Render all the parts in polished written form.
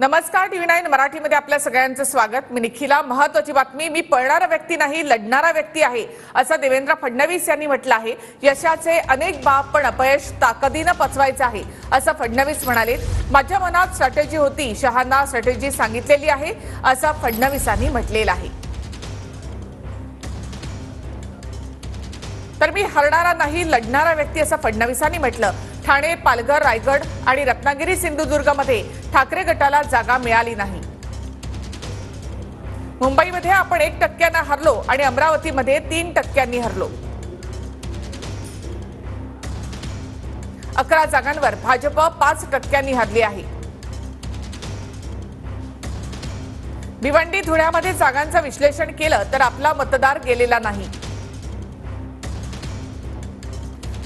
नमस्कार TV9 मराठीमध्ये आपल्या सगळ्यांचं स्वागत। मी निखिला। महत्त्वाची बातमी, मी पळणारा व्यक्ती नाही, लढणारा व्यक्ती आहे असं देवेंद्र फडणवीस यांनी म्हटलं आहे। यशाचे अनेक बाब पण अपयश ताकदीने पचवायचं आहे असं फडणवीस म्हणाले। माझ्या मनात स्ट्रॅटेजी होती, शहांना स्ट्रॅटेजी सांगितलेली आहे असं फडणवीसांनी म्हटलेलं आहे। तर मी हरणारा नाही, लढणारा व्यक्ती असं फडणवीसांनी म्हटलं। ठाणे, पालघर, रायगड आणि रत्नागिरी सिंधुदुर्गमध्ये ठाकरे गटाला जागा मिळाली नाही। मुंबईमध्ये आपण 1% हरलो आणि अमरावतीमध्ये 3% हरलो। 11 जागांवर भाजप 5% हरली आहे। भिवंडी, धुळ्यामध्ये जागांचं विश्लेषण केलं तर आपला मतदार गेलेला नाही।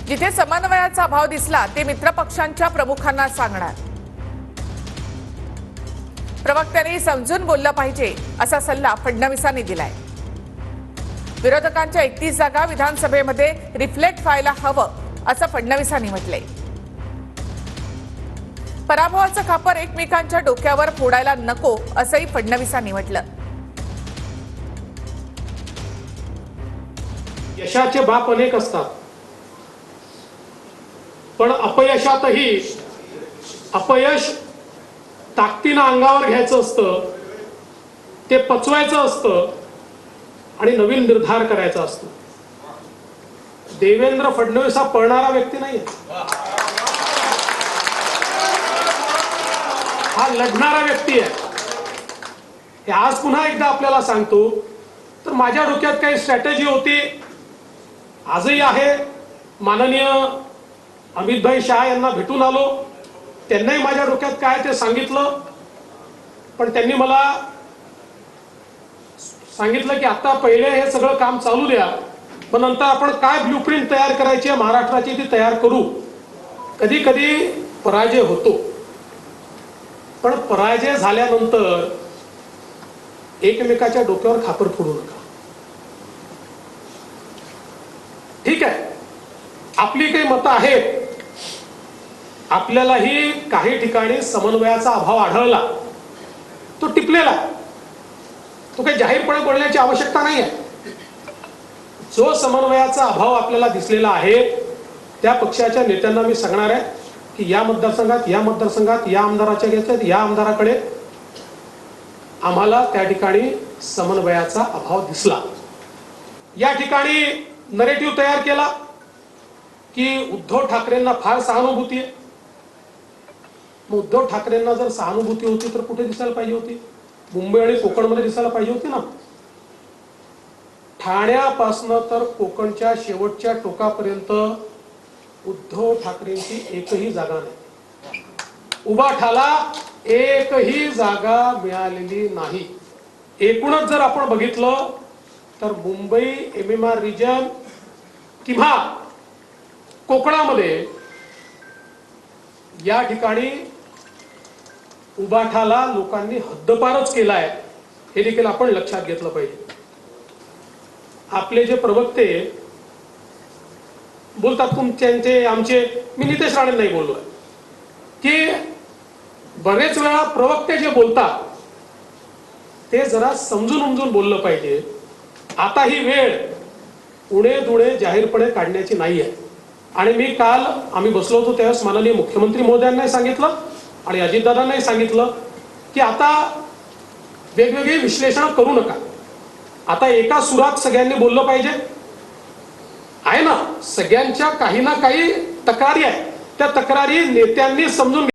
जिथे समन्वयाचा अभाव दिसला ते मित्रपक्षांच्या प्रमुखांना सांगणार। प्रवक्त्यांनी समजून बोललं पाहिजे असा सल्ला फडणवीसांनी दिलाय। विरोधकांच्या 31 जागा विधानसभेमध्ये रिफ्लेक्ट व्हायला हवं असं फडणवीसांनी म्हटलंय। पराभवाचं खापर एकमेकांच्या डोक्यावर फोडायला नको असंही फडणवीसांनी म्हटलं। यशाचे बाप अनेक असतात, पण अपयशातही अपयश ताकदीनं अंगावर घ्यायचं असतं, ते पचवायचं असतं आणि नवीन निर्धार करायचा असतो। देवेंद्र फडणवीस हा पळणारा व्यक्ती नाही, हा लढणारा व्यक्ती आहे। हे आज पुन्हा एकदा आपल्याला सांगतो। तर माझ्या डोक्यात काही स्ट्रॅटेजी होती, आजही आहे। माननीय अमितभाई शाह यांना भेटून आलो, त्यांनाही माझ्या डोक्यात काय ते सांगितलं। पण त्यांनी मला सांगितलं की आता पहिले हे सगळं काम चालू द्या, पण नंतर आपण काय ब्लूप्रिंट तयार करायची आहे महाराष्ट्राची ती तयार करू। कधी कधी पराजय होतो, पण पराजय झाल्यानंतर एकमेकाच्या डोक्यावर खापर फोडू नका। ठीक आहे, आपली काही मतं आहेत, आपल्यालाही काही ठिकाणी समन्वयाचा अभाव आढळला, तो टिपलेला, तो काही जाहीरपणे बोलण्याची आवश्यकता नाही आहे। जो समन्वयाचा अभाव आपल्याला दिसलेला आहे त्या पक्षाच्या नेत्यांना मी सांगणार आहे की या मतदारसंघात या आमदाराच्या घेतात, या आमदाराकडे आम्हाला त्या ठिकाणी समन्वयाचा अभाव दिसला। या ठिकाणी नरेटिव्ह तयार केला की उद्धव ठाकरेंना फार सहानुभूती आहे। उद्धव ठाकरेंना जर सहानुभूती होती तर कुठे दिसायला पाहिजे होती? मुंबई आणि कोकणमध्ये दिसायला पाहिजे होती ना। ठाण्यापासनं तर कोकणच्या शेवटच्या टोकापर्यंत उद्धव ठाकरेंची एकही जागा नाही। उभाठाला एकही जागा मिळालेली नाही। एकूणच जर आपण बघितलं तर मुंबई MMR रिजन किंवा कोकणामध्ये या ठिकाणी उभाठाला लोकांनी हद्दपारच केलाय, हे देखील आपण लक्षात घेतलं पाहिजे। आपले जे प्रवक्ते बोलतात तुमचे आमचे, मी नितेश राणे नाही बोललोय की बरेच वेळा प्रवक्ते जे बोलतात ते जरा समजून उमजून बोललं पाहिजे। आता ही वेळ उणे दुणे जाहीरपणे काढण्याची नाही आहे। आणि मी काल आम्ही बसलो होतो त्यावेळेस माननीय मुख्यमंत्री महोदयांनाही सांगितलं आणि अजितदादांनाही सांगितलं की आता वेगवेगळी विश्लेषण करू नका, आता एका सुरात सगळ्यांनी बोललं पाहिजे। आहे ना, सगळ्यांच्या काही ना काही तक्रारी आहेत, त्या तक्रारी नेत्यांनी समजून